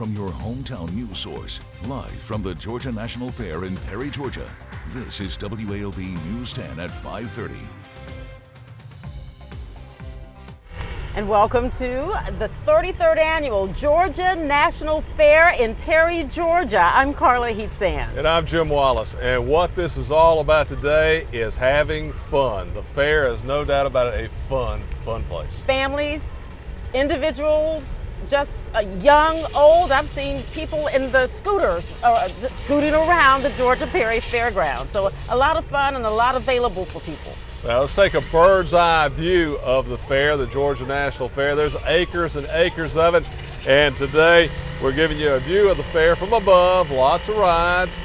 From your hometown news source, live from the Georgia National Fair in Perry, Georgia, this is WALB News 10 at 5:30. And welcome to the 33rd Annual Georgia National Fair in Perry, Georgia. I'm Carla Heat-Sands. And I'm Jim Wallace. And what this is all about today is having fun. The fair is no doubt about it, a fun place. Families, individuals, just young, old. I've seen people in the scooters scooting around the Georgia Perry Fairground. So a lot of fun and a lot available for people. Now let's take a bird's eye view of the fair, the Georgia National Fair. There's acres and acres of it. And today we're giving you a view of the fair from above. Lots of rides,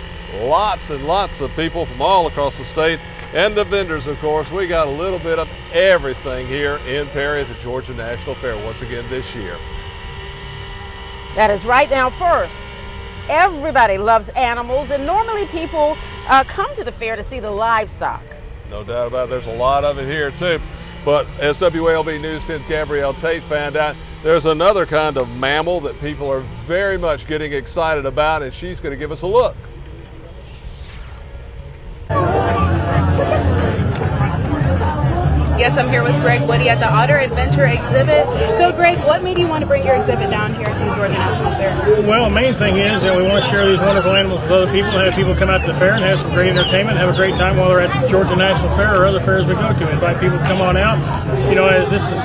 lots and lots of people from all across the state. And the vendors, of course. We got a little bit of everything here in Perry at the Georgia National Fair once again this year. That is right. Now first, everybody loves animals, and normally people come to the fair to see the livestock. No doubt about it. There's a lot of it here too. But as WALB News 10's Gabrielle Tate found out, there's another kind of mammal that people are very much getting excited about, and she's going to give us a look. Yes, I'm here with Greg Woody at the Otter Adventure exhibit. So Greg, what made you want to bring your exhibit down here to the Georgia National Fair? Well, the main thing is that we want to share these wonderful animals with other people, have people come out to the fair and have some great entertainment, have a great time while they're at the Georgia National Fair or other fairs we go to. Invite people to come on out. You know, as this is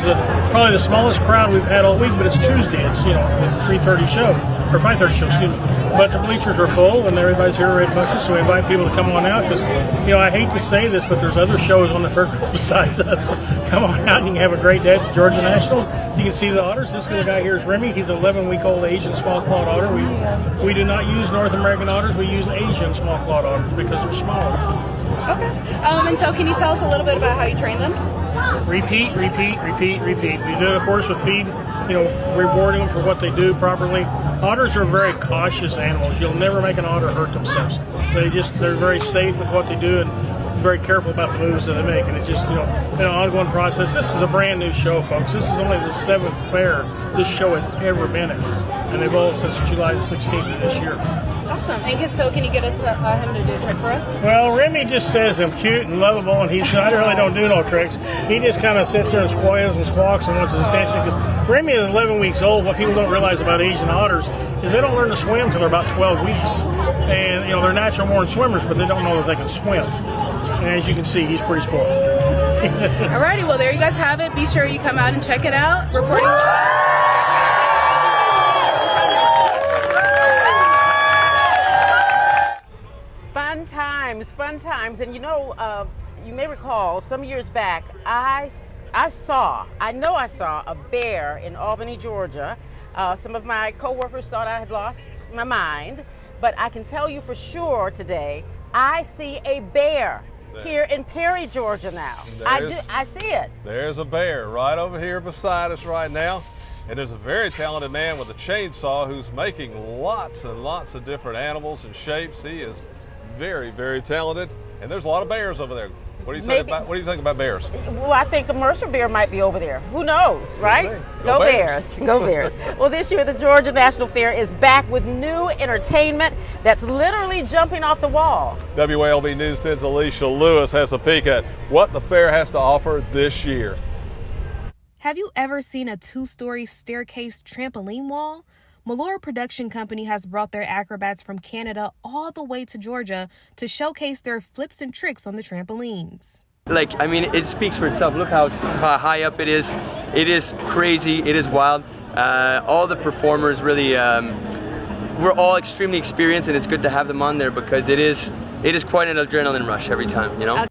probably the smallest crowd we've had all week, but it's Tuesday. It's, you know, a 3:30 show, or 5:30 show, excuse me. But the bleachers are full and everybody's here at bunches, so we invite people to come on out because, you know, I hate to say this, but there's other shows on the fair besides us. Come on out and you can have a great day at the Georgia National. You can see the otters. This little guy here is Remy. He's an 11-week-old Asian small-clawed otter. We do not use North American otters. We use Asian small-clawed otters because they're smaller. Okay. And so can you tell us a little bit about how you train them? Repeat. We do it, of course, with feed, you know, rewarding them for what they do properly. Otters are very cautious animals. You'll never make an otter hurt themselves. They're very safe with what they do and very careful about the moves that they make. And it's just, you know, an ongoing process. This is a brand new show, folks. This is only the 7th fair this show has ever been at. And they've all since July the 16th of this year. Awesome. And so can you get us him to do a trick for us? Well, Remy just says I'm cute and lovable, and I really don't do no tricks. He just kind of sits there and squeals and squawks and wants his attention. Because Remy is 11 weeks old. What people don't realize about Asian otters is they don't learn to swim until they're about 12 weeks. And, you know, they're natural-born swimmers, but they don't know that they can swim. And as you can see, he's pretty spoiled. Alrighty, well, there you guys have it. Be sure you come out and check it out. Reporting live. Fun times. And you know, you may recall some years back, I saw a bear in Albany, Georgia. Some of my co-workers thought I had lost my mind, but I can tell you for sure today, I see a bear here in Perry, Georgia now. I see it. There's a bear right over here beside us right now. And there's a very talented man with a chainsaw who's making lots and lots of different animals and shapes. He is very, very talented. And there's a lot of bears over there. What do you think about bears? Well, I think a Mercer bear might be over there. Who knows, right? Go Bears. Go Bears. Well, this year the Georgia National Fair is back with new entertainment that's literally jumping off the wall. WALB News 10's Alicia Lewis has a peek at what the fair has to offer this year. Have you ever seen a 2-story staircase trampoline wall? Malora Production Company has brought their acrobats from Canada all the way to Georgia to showcase their flips and tricks on the trampolines. I mean, it speaks for itself. Look how high up it is. It is crazy. It is wild. All the performers really, we're all extremely experienced, and it's good to have them on there because it is quite an adrenaline rush every time, you know?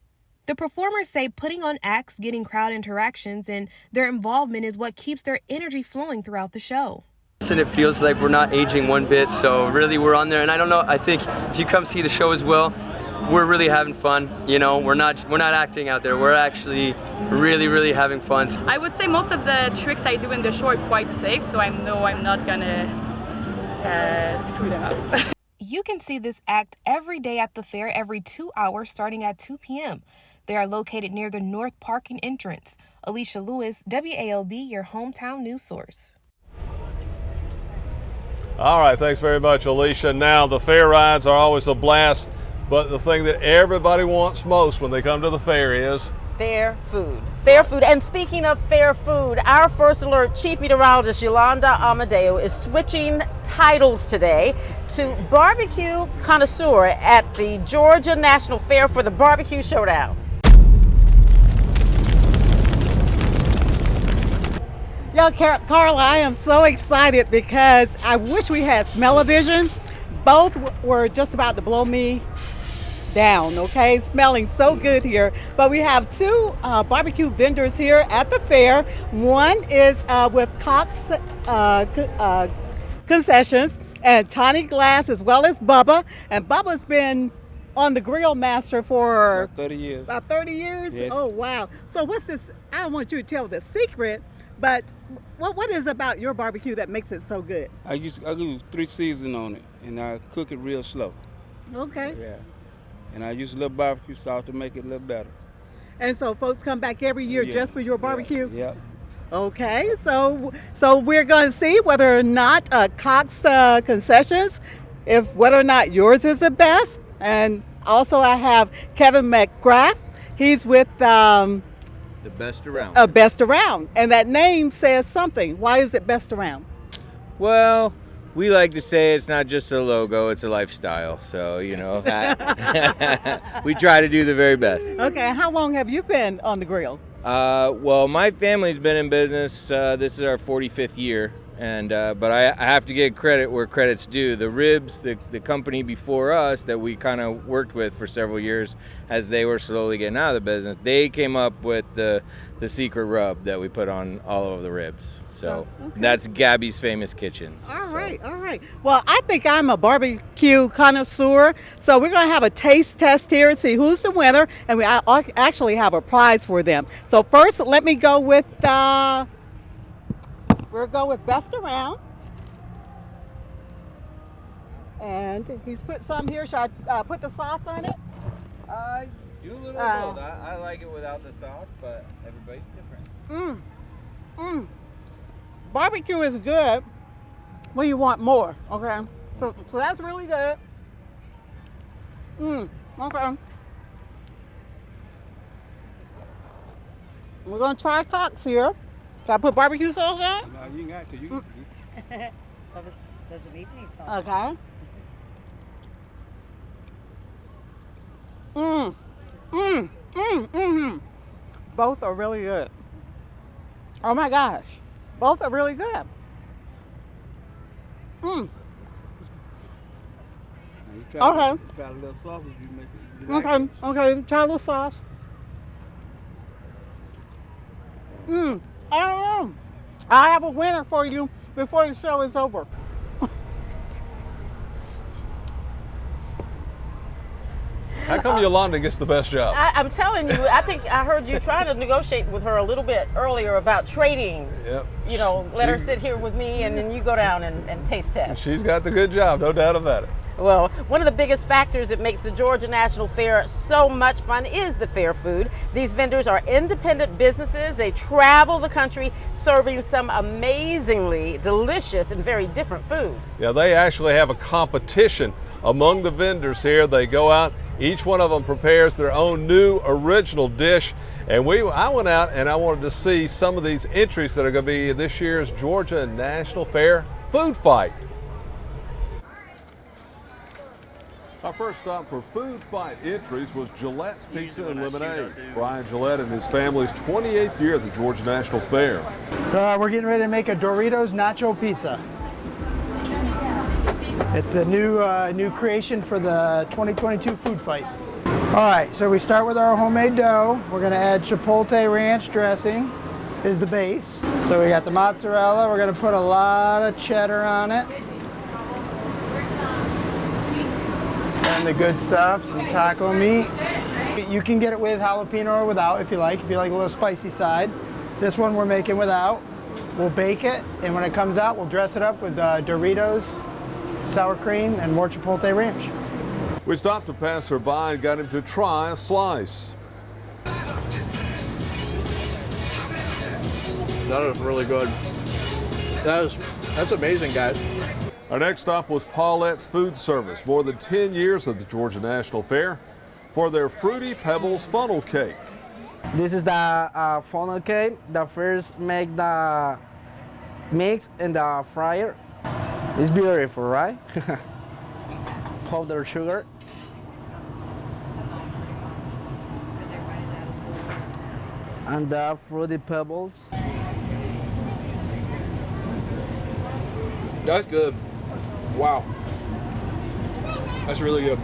The performers say putting on acts, getting crowd interactions, and their involvement is what keeps their energy flowing throughout the show. And it feels like we're not aging one bit, so really we're on there. And I don't know, I think if you come see the show as well, we're really having fun. You know, we're not acting out there. We're actually really having fun. I would say most of the tricks I do in the show are quite safe, so I know I'm not gonna screw them up. You can see this act every day at the fair every 2 hours starting at 2 p.m. They are located near the North Parking entrance. Alicia Lewis, WALB, your hometown news source. All right, thanks very much, Alicia. Now, the fair rides are always a blast, but the thing that everybody wants most when they come to the fair is fair food. Fair food. And speaking of fair food, our First Alert Chief Meteorologist Yolanda Amadeo is switching titles today to barbecue connoisseur at the Georgia National Fair for the Barbecue Showdown. Yo, Carla, I am so excited because I wish we had smell-o-vision. Both were just about to blow me down, okay? Smelling so good here. But we have two barbecue vendors here at the fair. One is with Cox Concessions and Tawny Glass, as well as Bubba. And Bubba's been on the Grill Master for about 30 years. About 30 years? Yes. Oh, wow. So what's this? I don't want you to tell the secret, but what is about your barbecue that makes it so good? I do 3 seasons on it, and I cook it real slow. Okay. Yeah. And I use a little barbecue sauce to make it a little better. And so folks come back every year just for your barbecue? Yeah. Okay, so we're going to see whether or not Cox Concessions, whether or not yours is the best. And also I have Kevin McGrath. He's with the Best Around. Best Around. And that name says something. Why is it Best Around? Well, we like to say it's not just a logo, it's a lifestyle. So, you know, we try to do the very best. Okay, how long have you been on the grill? Well, my family's been in business. This is our 45th year. And but I have to give credit where credit's due. The Ribs, the company before us that we kind of worked with for several years as they were slowly getting out of the business, they came up with the secret rub that we put on all of the ribs. So that's Gabby's Famous Kitchens. All right. Well, I think I'm a barbecue connoisseur, so we're going to have a taste test here and see who's the winner, and we actually have a prize for them. So first, let me go with we'll go with Best Around. And he's put some here. Should I put the sauce on it? Do a little bit. I like it without the sauce, but everybody's different. Barbecue is good when you want more, okay? So that's really good. Okay. We're gonna try Cox here. Should I put barbecue sauce on it? No, you ain't got to. You Doesn't need any sauce. Okay. Both are really good. Oh my gosh. Both are really good. Okay. Okay. Try a little sausage. You make it. Okay. Try a little sauce. I don't know. I have a winner for you before the show is over. How come Yolanda gets the best job? I'm telling you, I think I heard you trying to negotiate with her a little bit earlier about trading. Yep. You know, let her sit here with me and then you go down and taste test. She's got the good job, no doubt about it. Well, one of the biggest factors that makes the Georgia National Fair so much fun is the fair food. These vendors are independent businesses. They travel the country serving some amazingly delicious and very different foods. Yeah, they actually have a competition among the vendors here. They go out, each one of them prepares their own new original dish. And I went out and I wanted to see some of these entries that are going to be this year's Georgia National Fair food fight. Our first stop for food fight entries was Gillette's Pizza and Lemonade. Brian Gillette and his family's 28th year at the Georgia National Fair. We're getting ready to make a Doritos Nacho Pizza. It's the new creation for the 2022 food fight. All right, so we start with our homemade dough. We're gonna add Chipotle ranch dressing is the base. So we got the mozzarella. We're gonna put a lot of cheddar on it. And the good stuff, some taco meat. You can get it with jalapeno or without if you like a little spicy side. This one we're making without. We'll bake it, and when it comes out, we'll dress it up with Doritos, sour cream, and more Chipotle ranch. We stopped to pass her by and got him to try a slice. That is really good. That's amazing, guys. Our next stop was Paulette's Food Service, more than 10 years at the Georgia National Fair, for their Fruity Pebbles funnel cake. This is the funnel cake. The first make the mix in the fryer. It's beautiful, right? Powdered sugar. And the Fruity Pebbles. That's good. Wow. That's really good.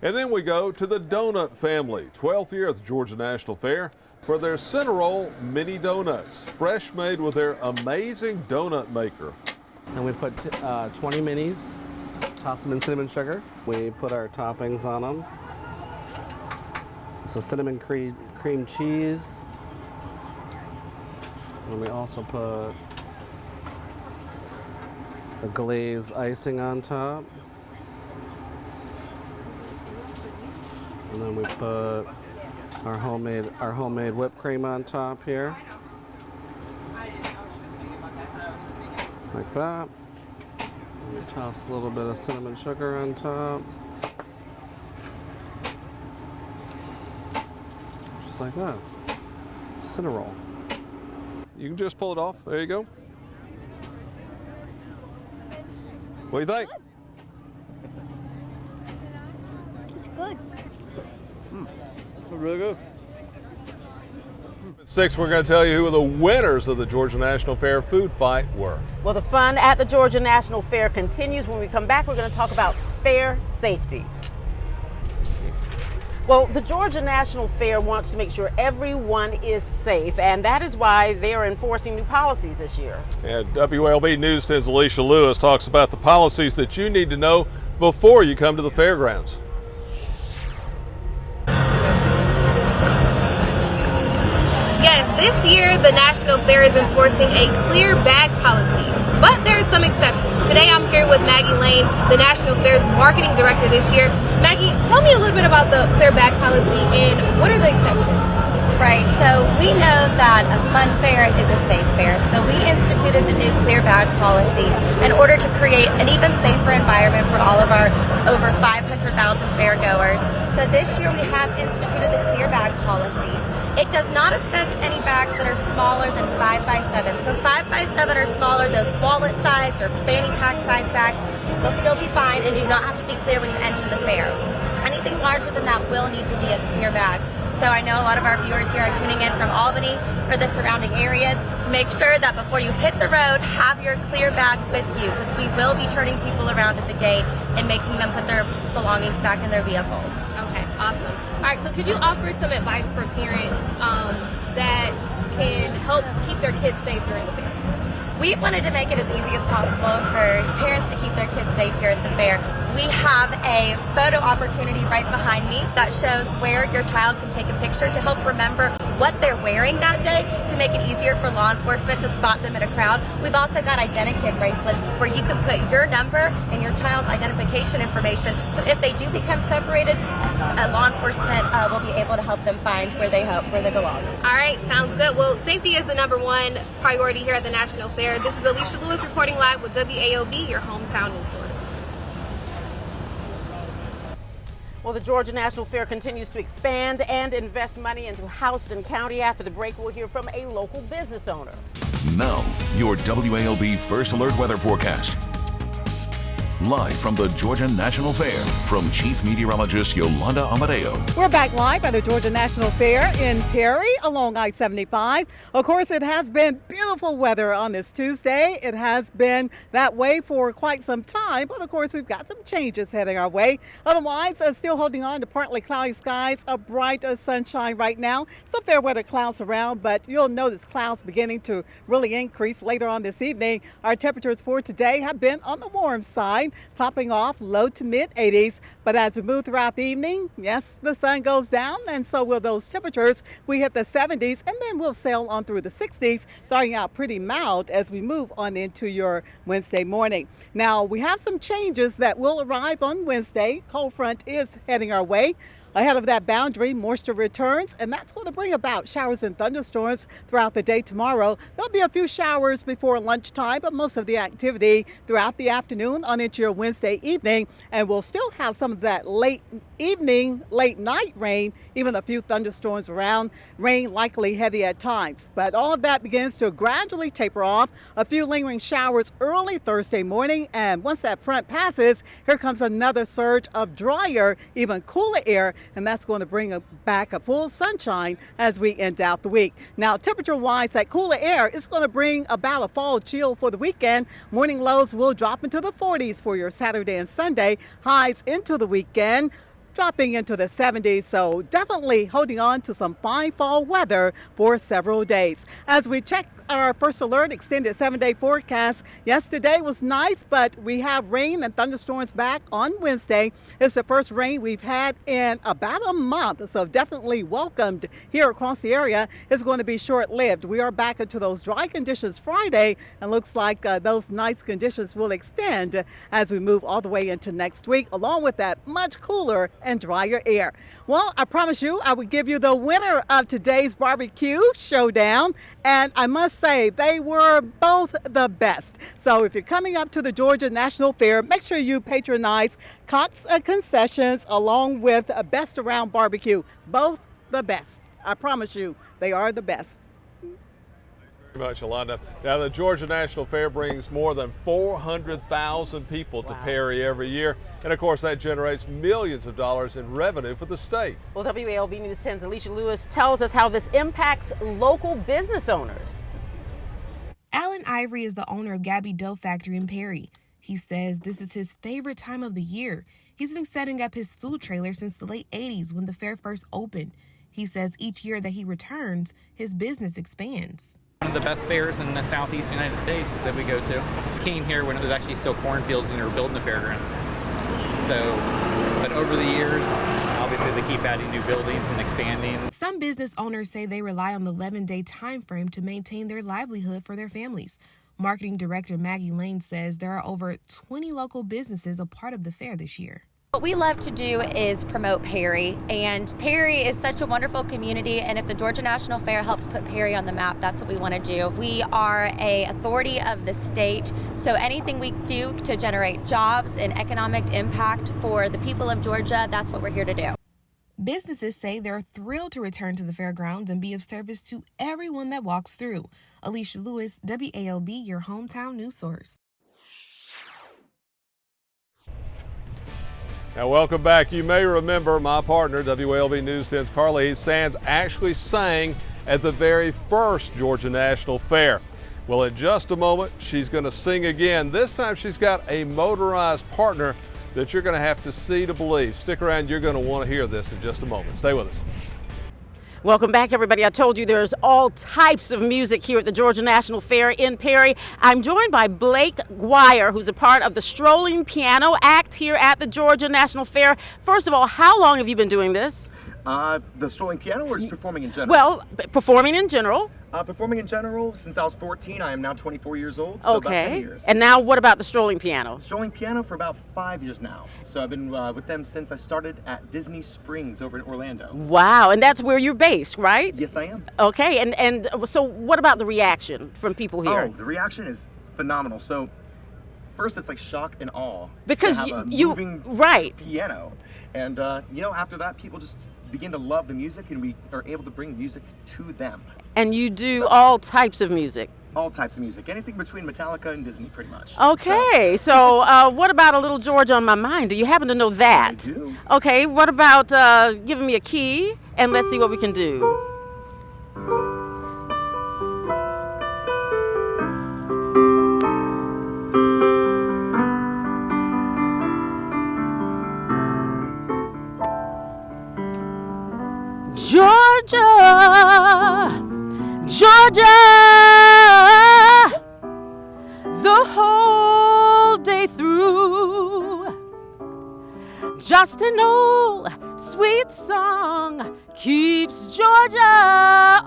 And then we go to the Donut family, 12th year at the Georgia National Fair, for their Cinnarroll mini donuts, fresh made with their amazing donut maker. And we put 20 minis, toss them in cinnamon sugar. We put our toppings on them. So cinnamon cream cheese. And we also put the glazed icing on top. And then we put our homemade whipped cream on top here. Like that. And we toss a little bit of cinnamon sugar on top. Just like that. Cinnarroll. You can just pull it off. There you go. What do you think? It's good. It's really good. At 6, we're going to tell you who the winners of the Georgia National Fair food fight were. Well, the fun at the Georgia National Fair continues. When we come back, we're going to talk about fair safety. Well, the Georgia National Fair wants to make sure everyone is safe, and that is why they are enforcing new policies this year. And WALB News 10's Alicia Lewis talks about the policies that you need to know before you come to the fairgrounds. Yes, this year the National Fair is enforcing a clear bag policy, but there are some exceptions. Today I'm here with Maggie Lane, the National Fair's marketing director this year. Maggie, tell me a little bit about the clear bag policy and what are the exceptions? Right, so we know that a fun fair is a safe fair, so we instituted the new clear bag policy in order to create an even safer environment for all of our over 500,000 fair goers. So this year we have instituted the clear bag policy. It does not affect any bags that are smaller than 5x7. So 5x7 or smaller, those wallet size or fanny pack size bags, they'll still be fine and do not have to be clear when you enter the fair. Anything larger than that will need to be a clear bag. So I know a lot of our viewers here are tuning in from Albany or the surrounding areas. Make sure that before you hit the road, have your clear bag with you, because we will be turning people around at the gate and making them put their belongings back in their vehicles. Okay, awesome. All right, so could you offer some advice for parents that can help keep their kids safe during the fair? We wanted to make it as easy as possible for parents to keep their kids safe here at the fair. We have a photo opportunity right behind me that shows where your child can take a picture to help remember what they're wearing that day, to make it easier for law enforcement to spot them in a crowd. We've also got Identikid bracelets where you can put your number and your child's identification information, so if they do become separated, law enforcement will be able to help them find where they belong. All right, sounds good. Well, safety is the #1 priority here at the National Fair. This is Alicia Lewis reporting live with WALB, your hometown news source. Well, the Georgia National Fair continues to expand and invest money into Houston County. After the break, we'll hear from a local business owner. Now, your WALB First Alert Weather Forecast. Live from the Georgia National Fair, from Chief Meteorologist Yolanda Amadeo. We're back live at the Georgia National Fair in Perry along I-75. Of course, it has been beautiful weather on this Tuesday. It has been that way for quite some time, but of course, we've got some changes heading our way. Otherwise, still holding on to partly cloudy skies, a bright sunshine right now. Some fair weather clouds around, but you'll notice clouds beginning to really increase later on this evening. Our temperatures for today have been on the warm side, topping off low to mid 80s. But as we move throughout the evening, yes, the sun goes down, and so will those temperatures. We hit the 70s, and then we'll sail on through the 60s, starting out pretty mild as we move on into your Wednesday morning. Now, we have some changes that will arrive on Wednesday. Cold front is heading our way. Ahead of that boundary, moisture returns, and that's going to bring about showers and thunderstorms throughout the day tomorrow. There'll be a few showers before lunchtime, but most of the activity throughout the afternoon on into your Wednesday evening, and we'll still have some of that late evening, late night rain, even a few thunderstorms around, rain likely heavy at times. But all of that begins to gradually taper off. A few lingering showers early Thursday morning, and once that front passes, here comes another surge of drier, even cooler air, and that's going to bring back a full sunshine as we end out the week. Now, temperature-wise, that cooler air is going to bring about a fall chill for the weekend. Morning lows will drop into the 40s for your Saturday and Sunday. Highs into the weekend dropping into the 70s, so definitely holding on to some fine fall weather for several days. As we check our first alert extended 7-day forecast, yesterday was nice, but we have rain and thunderstorms back on Wednesday. It's the first rain we've had in about a month, so definitely welcomed here across the area. It's going to be short-lived. We are back into those dry conditions Friday, and looks like those nice conditions will extend as we move all the way into next week, along with that much cooler and drier air. Well, I promise you I would give you the winner of today's barbecue showdown, and I must say they were both the best. So if you're coming up to the Georgia National Fair, make sure you patronize Cox Concessions along with Best Around Barbecue. Both the best. I promise you they are the best. Very much, Yolanda. Now, the Georgia National Fair brings more than 400,000 people to Perry every year, and of course that generates millions of dollars in revenue for the state. Well, WALB News 10's Alicia Lewis tells us how this impacts local business owners. Alan Ivory is the owner of Gabby Dough Factory in Perry. He says this is his favorite time of the year. He's been setting up his food trailer since the late 80s when the fair first opened. He says each year that he returns, his business expands. One of the best fairs in the southeast United States that we go to. Came here when it was actually still cornfields and they were building the fairgrounds. So, but over the years, obviously they keep adding new buildings and expanding. Some business owners say they rely on the 11-day time frame to maintain their livelihood for their families. Marketing Director Maggie Lane says there are over 20 local businesses a part of the fair this year. What we love to do is promote Perry, and Perry is such a wonderful community, and if the Georgia National Fair helps put Perry on the map, that's what we want to do. We are an authority of the state, so anything we do to generate jobs and economic impact for the people of Georgia, that's what we're here to do. Businesses say they're thrilled to return to the fairgrounds and be of service to everyone that walks through. Alicia Lewis, WALB, your hometown news source. Now, welcome back. You may remember my partner, WALB News 10's Carly Sands, actually sang at the very first Georgia National Fair. Well, in just a moment, she's going to sing again. This time she's got a motorized partner that you're going to have to see to believe. Stick around. You're going to want to hear this in just a moment. Stay with us. Welcome back, everybody. I told you there's all types of music here at the Georgia National Fair in Perry. I'm joined by Blake Guire, who's a part of the Strolling Piano Act here at the Georgia National Fair. First of all, how long have you been doing this? The strolling piano, or just performing in general? Well, performing in general. Performing in general, since I was 14, I am now 24 years old, so about 10 years. And now what about the strolling piano? Strolling piano for about 5 years now. So I've been with them since I started at Disney Springs over in Orlando. Wow, and that's where you're based, right? Yes, I am. Okay, and so what about the reaction from people here? Oh, the reaction is phenomenal. So first it's like shock and awe. Because to have a moving right. piano. And you know, after that people just begin to love the music, and we are able to bring music to them. And you do all types of music? All types of music. Anything between Metallica and Disney, pretty much. Okay, so what about A Little Georgia on My Mind? Do you happen to know that? I do. Okay, what about giving me a key, and let's see what we can do. Georgia, Georgia, the whole day through. Just an old sweet song keeps Georgia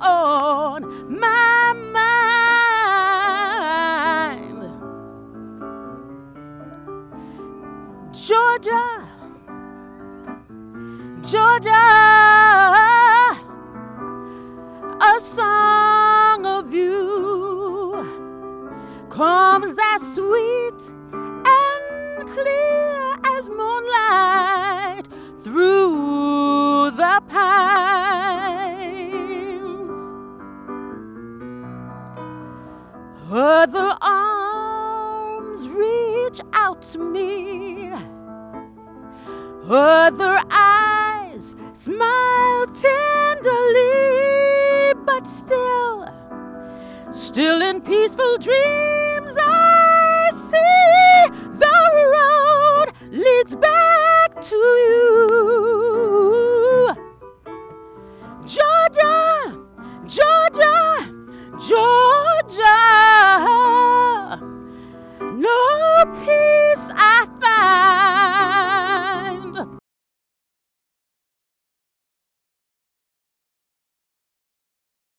on my mind. Georgia, Georgia, a song of you comes as sweet and clear as moonlight through the pines. Other arms reach out to me, other eyes smile tenderly, but still in peaceful dreams I see the road leads back to you.